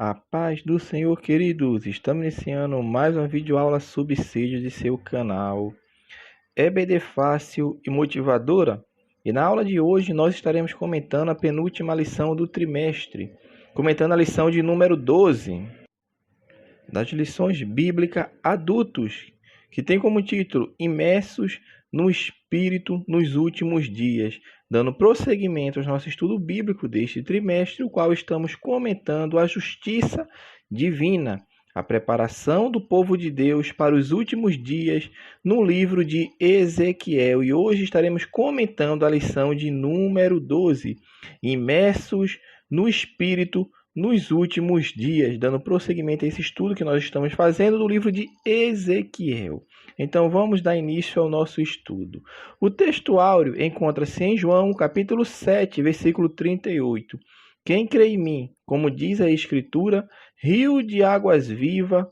A paz do Senhor, queridos. Estamos iniciando mais uma videoaula subsídio de seu canal EBD Fácil e Motivadora. E na aula de hoje nós estaremos comentando a penúltima lição do trimestre, comentando a lição de número 12 das lições bíblicas adultos, que tem como título Imersos no Espírito nos Últimos Dias, dando prosseguimento ao nosso estudo bíblico deste trimestre, o qual estamos comentando a justiça divina, a preparação do povo de Deus para os últimos dias no livro de Ezequiel. E hoje estaremos comentando a lição de número 12, Imersos no Espírito nos últimos dias, dando prosseguimento a esse estudo que nós estamos fazendo do livro de Ezequiel. Então vamos dar início ao nosso estudo. O texto áureo encontra-se em João, capítulo 7, versículo 38. Quem crê em mim, como diz a Escritura, rio de águas vivas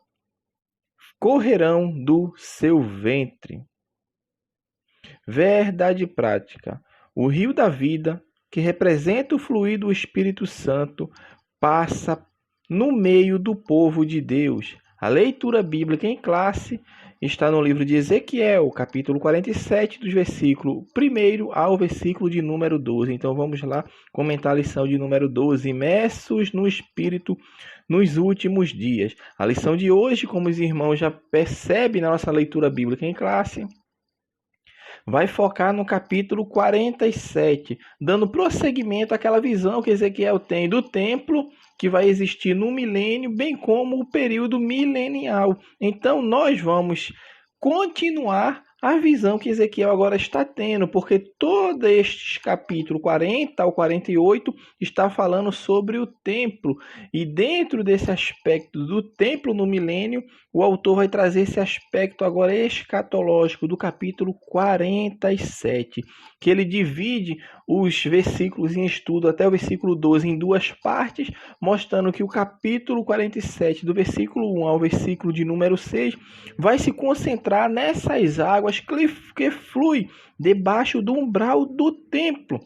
correrão do seu ventre. Verdade prática. O rio da vida, que representa o fluir do Espírito Santo, passa no meio do povo de Deus. A leitura bíblica em classe está no livro de Ezequiel, capítulo 47, dos versículos 1 ao versículo de número 12. Então vamos lá comentar a lição de número 12, Imersos no Espírito nos últimos dias. A lição de hoje, como os irmãos já percebem na nossa leitura bíblica em classe, vai focar no capítulo 47, dando prosseguimento àquela visão que Ezequiel tem do templo que vai existir no milênio, bem como o período milenial. Então, nós vamos continuar a visão que Ezequiel agora está tendo, porque todo este capítulo 40 ao 48 está falando sobre o templo. E dentro desse aspecto do templo no milênio, o autor vai trazer esse aspecto agora escatológico do capítulo 47, que ele divide os versículos em estudo até o versículo 12 em duas partes, mostrando que o capítulo 47, do versículo 1 ao versículo de número 6, vai se concentrar nessas águas que fluem debaixo do umbral do templo.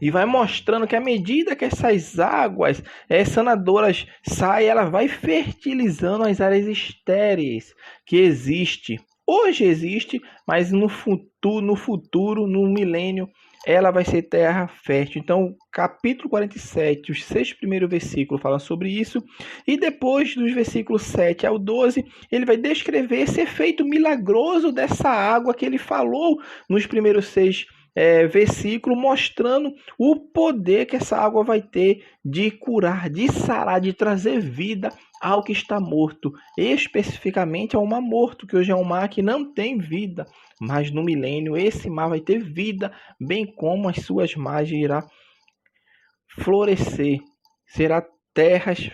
E vai mostrando que à medida que essas águas sanadoras saem, ela vai fertilizando as áreas estéreis que existem. Hoje existe, mas no futuro, no milênio, ela vai ser terra fértil. Então, capítulo 47, os 6 primeiros versículos falam sobre isso. E depois, dos versículos 7 ao 12, ele vai descrever esse efeito milagroso dessa água que ele falou nos primeiros 6 versículos, mostrando o poder que essa água vai ter de curar, de sarar, de trazer vida ao que está morto, especificamente ao mar morto, que hoje é um mar que não tem vida, mas no milênio esse mar vai ter vida, bem como as suas margens irá florescer, será terras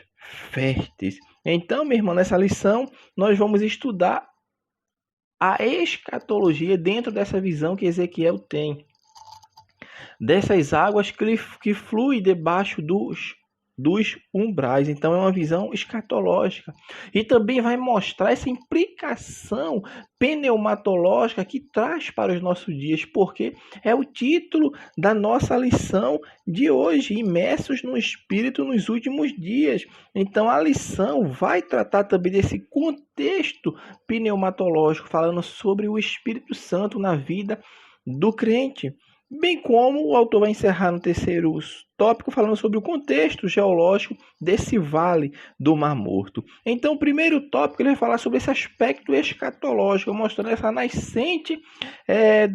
férteis. Então, meu irmão, nessa lição nós vamos estudar a escatologia dentro dessa visão que Ezequiel tem, dessas águas que fluem debaixo dos umbrais. Então é uma visão escatológica. E também vai mostrar essa implicação pneumatológica que traz para os nossos dias, porque é o título da nossa lição de hoje, Imersos no Espírito nos últimos dias. Então a lição vai tratar também desse contexto pneumatológico, falando sobre o Espírito Santo na vida do crente. Bem como o autor vai encerrar no terceiro tópico falando sobre o contexto geológico desse vale do Mar Morto. Então, o primeiro tópico ele vai falar sobre esse aspecto escatológico, mostrando essa nascente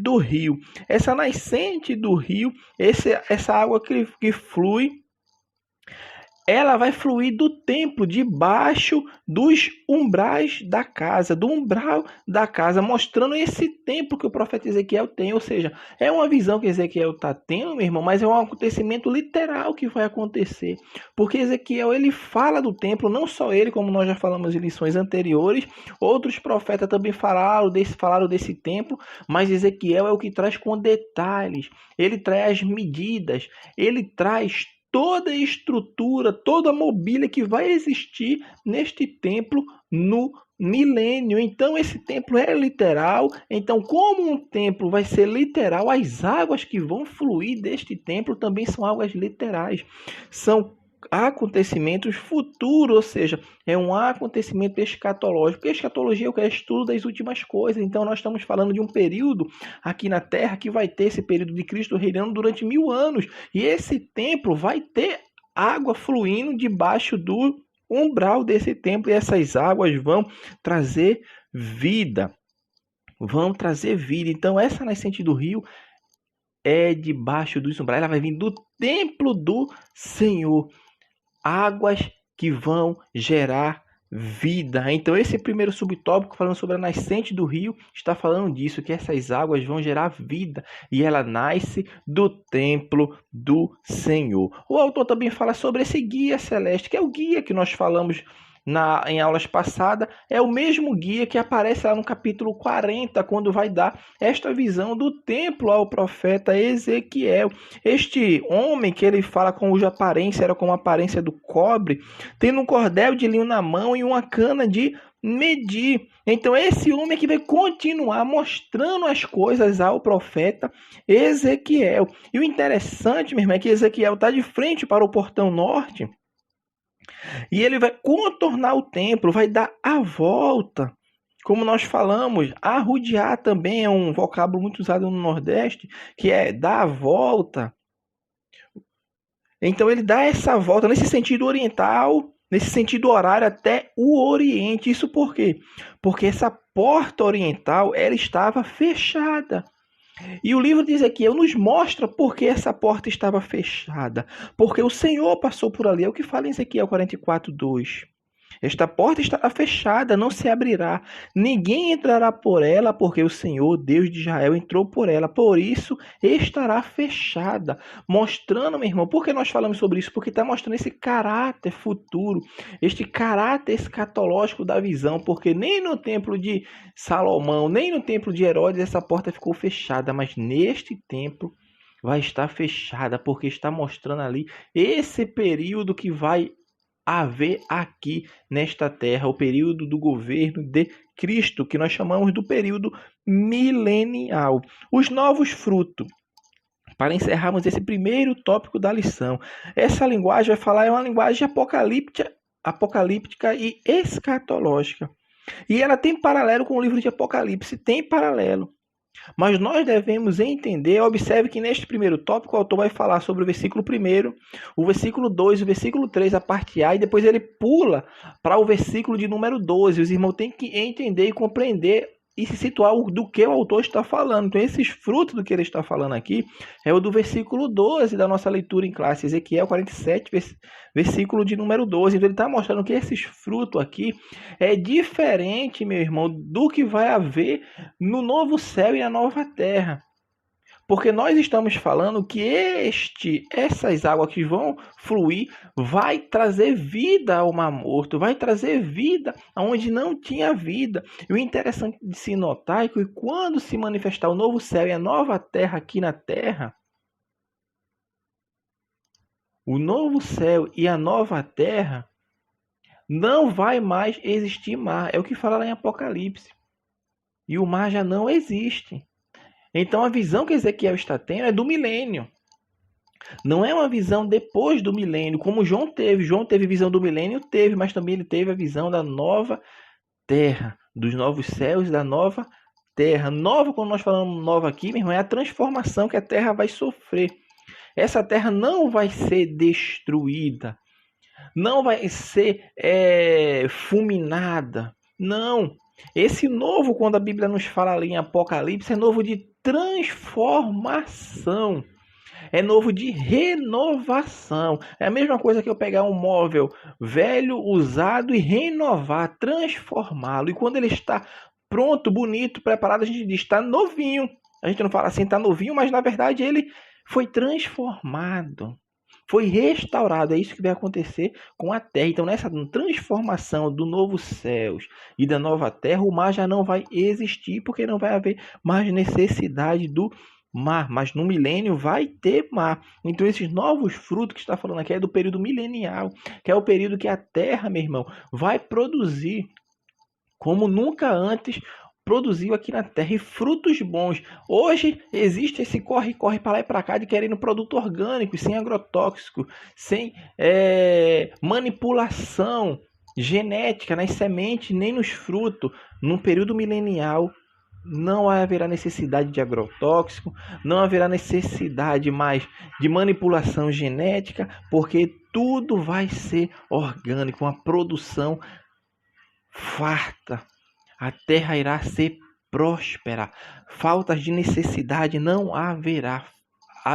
do rio. Essa nascente do rio, essa água que flui, ela vai fluir do templo, debaixo dos umbrais da casa, do umbral da casa, mostrando esse templo que o profeta Ezequiel tem. Ou seja, é uma visão que Ezequiel está tendo, meu irmão, mas é um acontecimento literal que vai acontecer. Porque Ezequiel, ele fala do templo, não só ele, como nós já falamos em lições anteriores, outros profetas também falaram desse templo, mas Ezequiel é o que traz com detalhes, ele traz as medidas, ele traz toda a estrutura, toda a mobília que vai existir neste templo no milênio. Então esse templo é literal. Então, como um templo vai ser literal, as águas que vão fluir deste templo também são águas literais. São acontecimentos futuros, ou seja, é um acontecimento escatológico. Porque escatologia é o que? É estudo das últimas coisas. Então nós estamos falando de um período aqui na Terra que vai ter esse período de Cristo reinando durante 1000 anos. E esse templo vai ter água fluindo debaixo do umbral desse templo. E essas águas vão trazer vida. Vão trazer vida. Então essa nascente do rio é debaixo dos umbrais. Ela vai vir do templo do Senhor. Águas que vão gerar vida. Então esse primeiro subtópico, falando sobre a nascente do rio, está falando disso, que essas águas vão gerar vida, e ela nasce do templo do Senhor. O autor também fala sobre esse guia celeste, que é o guia que nós falamos em aulas passadas, é o mesmo guia que aparece lá no capítulo 40, quando vai dar esta visão do templo ao profeta Ezequiel. Este homem que ele fala cuja aparência era como a aparência do cobre, tendo um cordel de linho na mão e uma cana de medir. Então esse homem que vai continuar mostrando as coisas ao profeta Ezequiel. E o interessante, meu irmão, é que Ezequiel está de frente para o portão norte, e ele vai contornar o templo, vai dar a volta. Como nós falamos, arrodear também é um vocábulo muito usado no Nordeste, que é dar a volta. Então ele dá essa volta nesse sentido oriental, nesse sentido horário até o Oriente. Isso por quê? Porque essa porta oriental ela estava fechada. E o livro de Ezequiel nos mostra por que essa porta estava fechada. Porque o Senhor passou por ali. É o que fala em Ezequiel 44:2. Esta porta estará fechada, não se abrirá. Ninguém entrará por ela, porque o Senhor, Deus de Israel, entrou por ela. Por isso, estará fechada. Mostrando, meu irmão, por que nós falamos sobre isso? Porque está mostrando esse caráter futuro, este caráter escatológico da visão. Porque nem no templo de Salomão, nem no templo de Herodes, essa porta ficou fechada. Mas neste templo vai estar fechada, porque está mostrando ali esse período que vai haver aqui nesta terra, o período do governo de Cristo, que nós chamamos do período milenial. Os novos frutos. Para encerrarmos esse primeiro tópico da lição, essa linguagem vai falar, é uma linguagem apocalíptica e escatológica. E ela tem paralelo com o livro de Apocalipse, tem paralelo. Mas nós devemos entender, observe que neste primeiro tópico o autor vai falar sobre o versículo 1, o versículo 2, o versículo 3, a parte A, e depois ele pula para o versículo de número 12. Os irmãos têm que entender e compreender e se situar do que o autor está falando. Então esses frutos do que ele está falando aqui é o do versículo 12 da nossa leitura em classe, Ezequiel 47, versículo de número 12. Então ele está mostrando que esses frutos aqui é diferente, meu irmão, do que vai haver no novo céu e na nova terra. Porque nós estamos falando que essas águas que vão fluir vai trazer vida ao Mar Morto, vai trazer vida aonde não tinha vida. E o interessante de se notar é que quando se manifestar o novo céu e a nova terra aqui na terra, o novo céu e a nova terra não vai mais existir mar. É o que fala lá em Apocalipse. E o mar já não existe. Então a visão que Ezequiel está tendo é do milênio. Não é uma visão depois do milênio, como João teve. João teve visão do milênio, mas também ele teve a visão da nova terra, dos novos céus e da nova terra. Nova, quando nós falamos nova aqui, meu irmão, é a transformação que a terra vai sofrer. Essa terra não vai ser destruída, não vai ser fulminada, não. Esse novo, quando a Bíblia nos fala ali em Apocalipse, é novo de transformação. É novo de renovação. É a mesma coisa que eu pegar um móvel velho, usado e renovar, transformá-lo. E quando ele está pronto, bonito, preparado, a gente diz, está novinho. A gente não fala assim, está novinho, mas na verdade ele foi transformado. Foi restaurado, é isso que vai acontecer com a terra. Então, nessa transformação do novo céus e da nova terra, o mar já não vai existir, porque não vai haver mais necessidade do mar. Mas no milênio vai ter mar. Então, esses novos frutos que está falando aqui é do período milenial, que é o período que a terra, meu irmão, vai produzir como nunca antes produziu aqui na terra e frutos bons. Hoje existe esse corre-corre para lá e para cá de querendo produto orgânico, sem agrotóxico, sem manipulação genética nas sementes nem nos frutos. Num período milenial, não haverá necessidade de agrotóxico, não haverá necessidade mais de manipulação genética, porque tudo vai ser orgânico, uma produção farta. A terra irá ser próspera. Faltas de necessidade não haverá.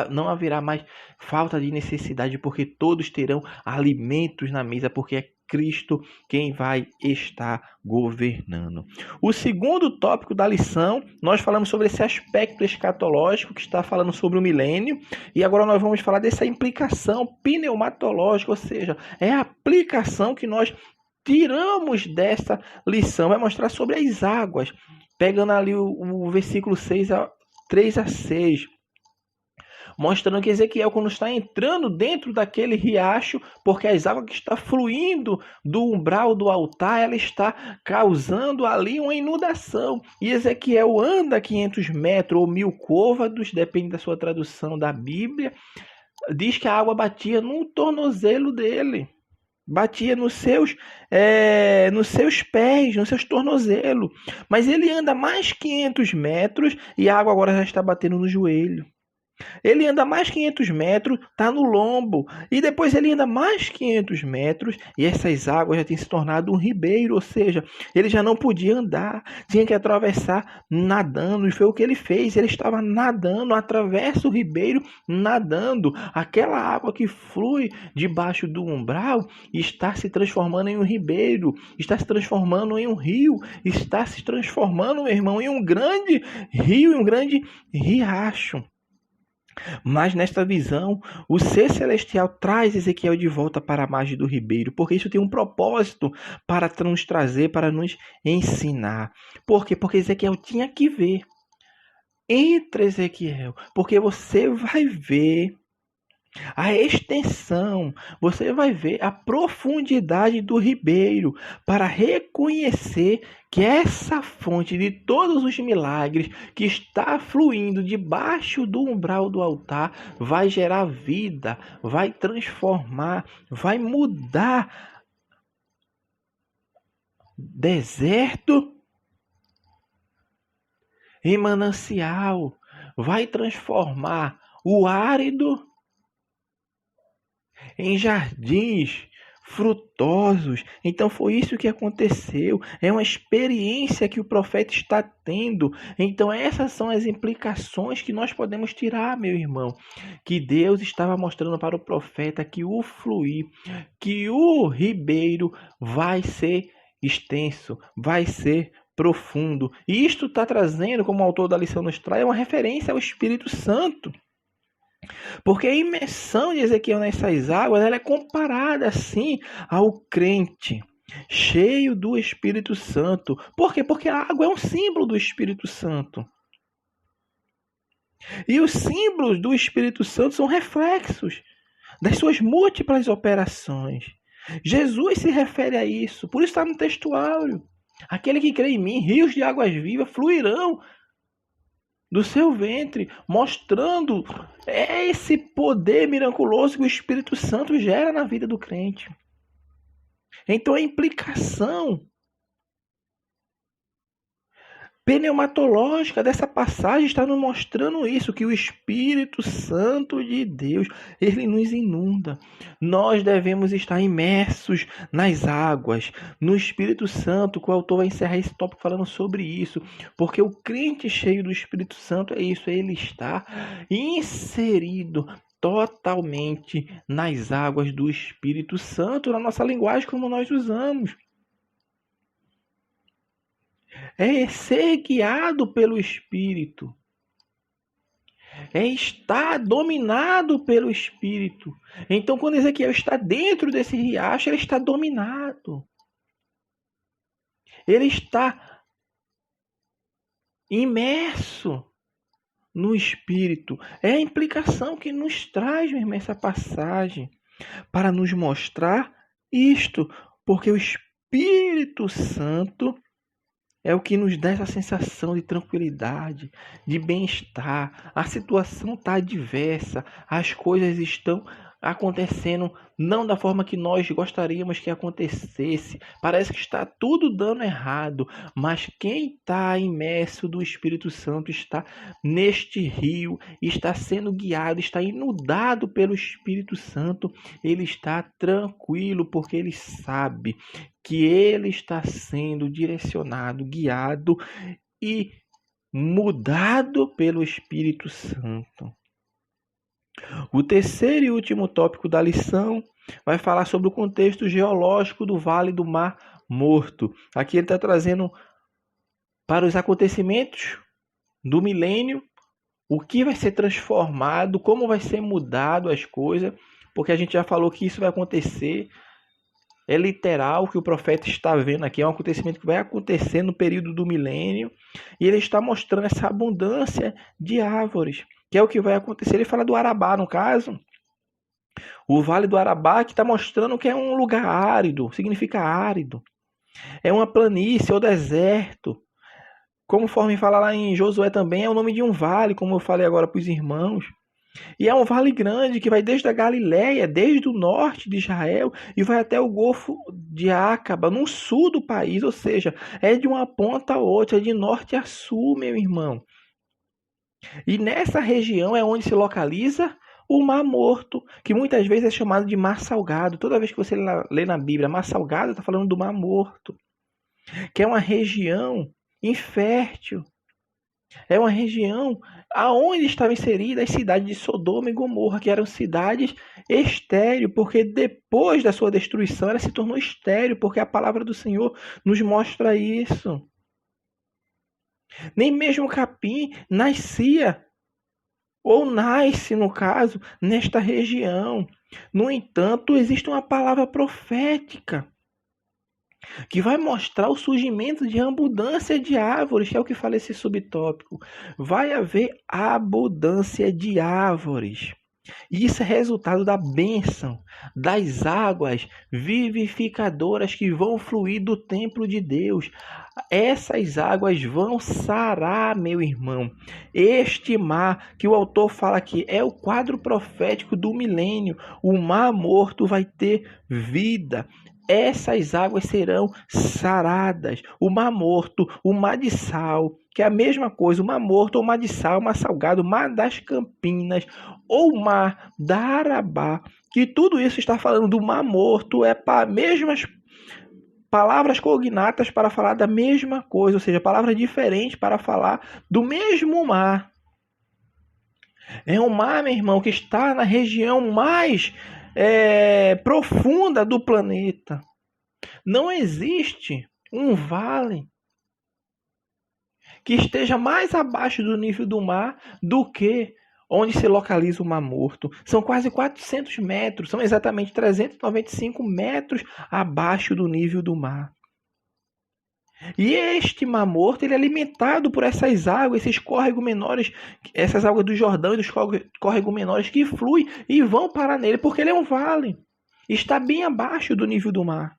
Não haverá mais falta de necessidade, porque todos terão alimentos na mesa, porque é Cristo quem vai estar governando. O segundo tópico da lição, nós falamos sobre esse aspecto escatológico que está falando sobre o milênio, e agora nós vamos falar dessa implicação pneumatológica, ou seja, é a aplicação que nós tiramos dessa lição. Vai mostrar sobre as águas, pegando ali o versículo 3 a 6. Mostrando que Ezequiel, quando está entrando dentro daquele riacho, porque as águas que estão fluindo do umbral do altar, ela está causando ali uma inundação. E Ezequiel anda 500 metros ou 1000 côvados, depende da sua tradução da Bíblia. Diz que a água batia no tornozelo dele. Batia nos seus pés, nos seus tornozelos. Mas ele anda mais 500 metros e a água agora já está batendo no joelho. Ele anda mais 500 metros, está no lombo. E depois ele anda mais 500 metros e essas águas já têm se tornado um ribeiro. Ou seja, ele já não podia andar, tinha que atravessar nadando. E foi o que ele fez. Ele estava nadando, atravessa o ribeiro nadando. Aquela água que flui debaixo do umbral está se transformando em um ribeiro, está se transformando em um rio, está se transformando, meu irmão, em um grande rio, em um grande riacho. Mas nesta visão, o ser celestial traz Ezequiel de volta para a margem do ribeiro, porque isso tem um propósito para nos trazer, para nos ensinar. Por quê? Porque Ezequiel tinha que ver. Entra, Ezequiel, porque você vai ver a extensão, você vai ver a profundidade do ribeiro para reconhecer que essa fonte de todos os milagres que está fluindo debaixo do umbral do altar vai gerar vida, vai transformar, vai mudar deserto em manancial, vai transformar o árido em jardins frutosos. Então foi isso que aconteceu. É uma experiência que o profeta está tendo. Então essas são as implicações que nós podemos tirar, meu irmão. Que Deus estava mostrando para o profeta que o fluir, que o ribeiro vai ser extenso, vai ser profundo. E isto está trazendo, como o autor da lição nos traz, uma referência ao Espírito Santo. Porque a imersão de Ezequiel nessas águas ela é comparada assim ao crente cheio do Espírito Santo. Por quê? Porque a água é um símbolo do Espírito Santo. E os símbolos do Espírito Santo são reflexos das suas múltiplas operações. Jesus se refere a isso, por isso está no textuário. Aquele que crê em mim, rios de águas vivas fluirão do seu ventre, mostrando esse poder miraculoso que o Espírito Santo gera na vida do crente. Então a implicação pneumatológica dessa passagem está nos mostrando isso, que o Espírito Santo de Deus, ele nos inunda. Nós devemos estar imersos nas águas, no Espírito Santo, que o autor vai encerrar esse tópico falando sobre isso, porque o crente cheio do Espírito Santo é isso, ele está inserido totalmente nas águas do Espírito Santo, na nossa linguagem como nós usamos. É ser guiado pelo Espírito. É estar dominado pelo Espírito. Então, quando Ezequiel está dentro desse riacho, ele está dominado. Ele está imerso no Espírito. É a implicação que nos traz, meu irmão, essa passagem, para nos mostrar isto, porque o Espírito Santo é o que nos dá essa sensação de tranquilidade, de bem-estar. A situação está adversa, as coisas estão acontecendo não da forma que nós gostaríamos que acontecesse. Parece que está tudo dando errado, mas quem está imerso do Espírito Santo está neste rio, está sendo guiado, está inundado pelo Espírito Santo. Ele está tranquilo porque ele sabe que ele está sendo direcionado, guiado e mudado pelo Espírito Santo. O terceiro e último tópico da lição vai falar sobre o contexto geológico do Vale do Mar Morto. Aqui ele está trazendo para os acontecimentos do milênio o que vai ser transformado, como vai ser mudado as coisas, porque a gente já falou que isso vai acontecer. É literal o que o profeta está vendo aqui, é um acontecimento que vai acontecer no período do milênio, e ele está mostrando essa abundância de árvores, que é o que vai acontecer. Ele fala do Arabá, no caso, o Vale do Arabá, que está mostrando que é um lugar árido, significa árido, é uma planície ou deserto, conforme fala lá em Josué também, é o nome de um vale, como eu falei agora para os irmãos. E é um vale grande que vai desde a Galileia, desde o norte de Israel, e vai até o Golfo de Acaba, no sul do país, ou seja, é de uma ponta a outra, é de norte a sul, meu irmão. E nessa região é onde se localiza o Mar Morto, que muitas vezes é chamado de Mar Salgado. Toda vez que você lê na Bíblia Mar Salgado, está falando do Mar Morto, que é uma região infértil. É uma região aonde estavam inseridas as cidades de Sodoma e Gomorra, que eram cidades estéreis, porque depois da sua destruição ela se tornou estéril, porque a palavra do Senhor nos mostra isso. Nem mesmo capim nascia, ou nasce, no caso, nesta região. No entanto, existe uma palavra profética que vai mostrar o surgimento de abundância de árvores, que é o que fala esse subtópico. Vai haver abundância de árvores. E isso é resultado da bênção, das águas vivificadoras que vão fluir do templo de Deus. Essas águas vão sarar, meu irmão. Este mar que o autor fala aqui é o quadro profético do milênio. O mar morto vai ter vida. Essas águas serão saradas. O Mar Morto, o Mar de Sal, que é a mesma coisa, o Mar Morto, o Mar de Sal, o Mar Salgado, o Mar das Campinas, ou o Mar da Arabá, que tudo isso está falando do Mar Morto, é para mesmas palavras cognatas para falar da mesma coisa, ou seja, palavras diferentes para falar do mesmo mar. É um mar, meu irmão, que está na região mais profunda do planeta. Não existe um vale que esteja mais abaixo do nível do mar do que onde se localiza o Mar Morto. São quase 400 metros, são exatamente 395 metros abaixo do nível do mar. E este Mar Morto ele é alimentado por essas águas, esses córregos menores, essas águas do Jordão e dos córregos menores que fluem e vão parar nele, porque ele é um vale. Está bem abaixo do nível do mar.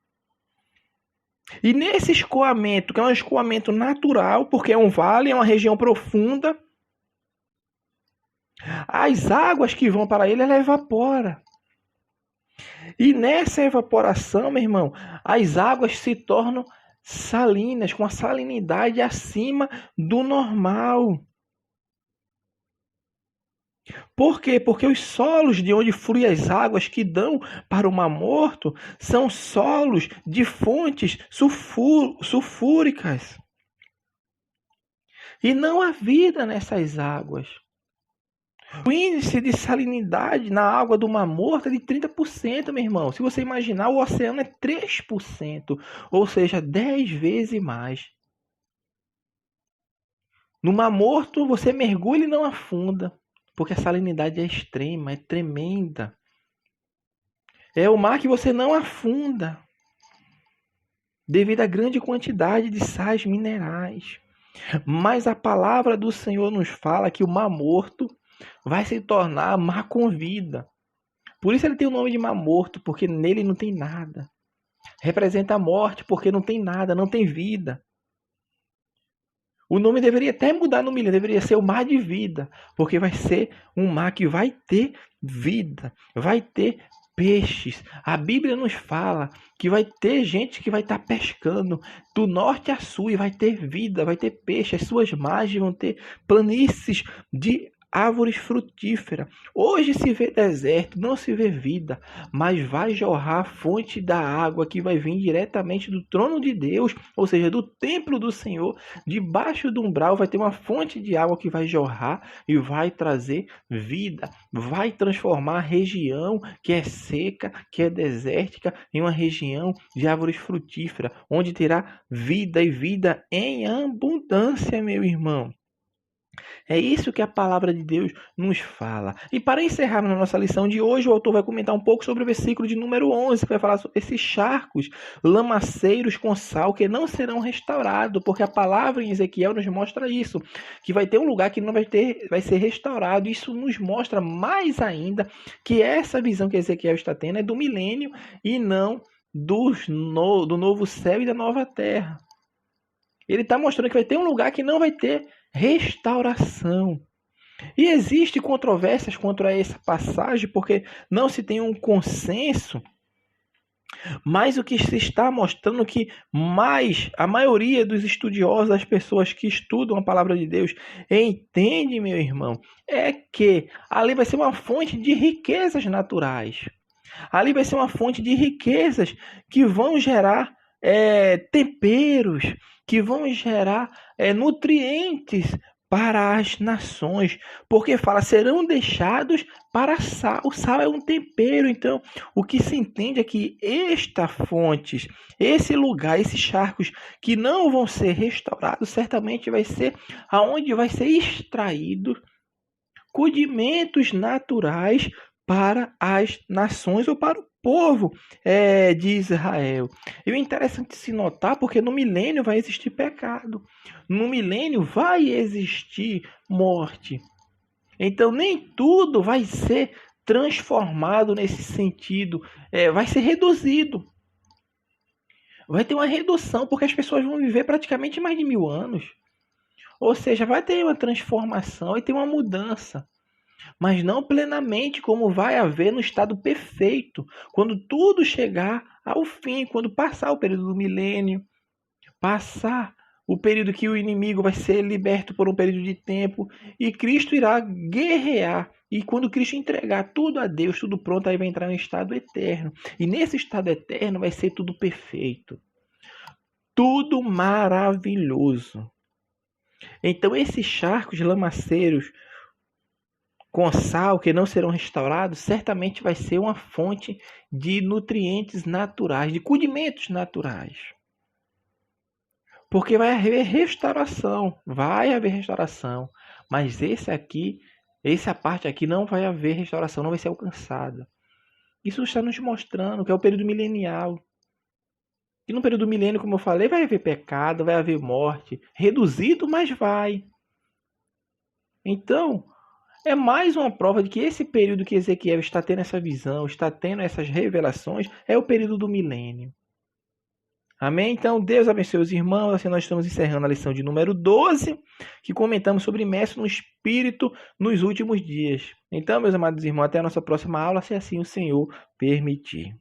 E nesse escoamento, que é um escoamento natural, porque é um vale, é uma região profunda, as águas que vão para ele, ela evapora. E nessa evaporação, meu irmão, as águas se tornam salinas, com a salinidade acima do normal. Por quê? Porque os solos de onde fluem as águas que dão para o Mar Morto são solos de fontes sulfúricas. E não há vida nessas águas. O índice de salinidade na água do Mar Morto é de 30%, meu irmão. Se você imaginar, o oceano é 3%, ou seja, 10 vezes mais. No Mar Morto, você mergulha e não afunda, porque a salinidade é extrema, é tremenda. É o mar que você não afunda, devido à grande quantidade de sais minerais. Mas a palavra do Senhor nos fala que o Mar Morto vai se tornar mar com vida. Por isso ele tem o nome de Mar Morto, porque nele não tem nada. Representa a morte, porque não tem nada, não tem vida. O nome deveria até mudar no milênio, deveria ser o mar de vida, porque vai ser um mar que vai ter vida, vai ter peixes. A Bíblia nos fala que vai ter gente que vai estar pescando do norte a sul e vai ter vida, vai ter peixe. As suas margens vão ter planícies de árvores frutíferas. Hoje se vê deserto, não se vê vida, mas vai jorrar a fonte da água que vai vir diretamente do trono de Deus, ou seja, do templo do Senhor. Debaixo do umbral vai ter uma fonte de água que vai jorrar e vai trazer vida, vai transformar a região que é seca, que é desértica, em uma região de árvores frutíferas, onde terá vida e vida em abundância, meu irmão. É isso que a palavra de Deus nos fala. E para encerrar na nossa lição de hoje, o autor vai comentar um pouco sobre o versículo de número 11, que vai falar sobre esses charcos lamaceiros com sal que não serão restaurados, porque a palavra em Ezequiel nos mostra isso, que vai ter um lugar que não vai ser restaurado. Isso nos mostra mais ainda que essa visão que Ezequiel está tendo é do milênio e não do novo céu e da nova terra. Ele está mostrando que vai ter um lugar que não vai ter restauração. E existe controvérsias contra essa passagem, porque não se tem um consenso, mas o que se está mostrando que a maioria dos estudiosos, das pessoas que estudam a palavra de Deus, entende, meu irmão, é que ali vai ser uma fonte de riquezas naturais. Ali vai ser uma fonte de riquezas que vão gerar temperos, que vão gerar nutrientes para as nações, porque fala, serão deixados para sal. O sal é um tempero, então o que se entende é que estas fontes, esse lugar, esses charcos que não vão ser restaurados, certamente vai ser aonde vai ser extraído rudimentos naturais para as nações ou para o povo de Israel. E o interessante se notar, porque no milênio vai existir pecado, no milênio vai existir morte. Então nem tudo vai ser transformado nesse sentido, vai ser reduzido. Vai ter uma redução, porque as pessoas vão viver praticamente mais de 1000 anos. Ou seja, vai ter uma transformação e ter uma mudança. Mas não plenamente como vai haver no estado perfeito, quando tudo chegar ao fim, quando passar o período do milênio, passar o período que o inimigo vai ser liberto por um período de tempo, e Cristo irá guerrear. E quando Cristo entregar tudo a Deus, tudo pronto, aí vai entrar no estado eterno. E nesse estado eterno vai ser tudo perfeito, tudo maravilhoso. Então esses charcos lamaceiros com sal que não serão restaurados, certamente vai ser uma fonte de nutrientes naturais, de condimentos naturais. Porque vai haver restauração, mas essa parte aqui não vai haver restauração, não vai ser alcançada. Isso está nos mostrando que é o período milenial. E no período milênio, como eu falei, vai haver pecado, vai haver morte, reduzido, mas vai. Então, é mais uma prova de que esse período que Ezequiel está tendo essa visão, está tendo essas revelações, é o período do milênio. Amém? Então, Deus abençoe os irmãos. Assim nós estamos encerrando a lição de número 12, que comentamos sobre imerso no Espírito nos últimos dias. Então, meus amados irmãos, até a nossa próxima aula, se assim o Senhor permitir.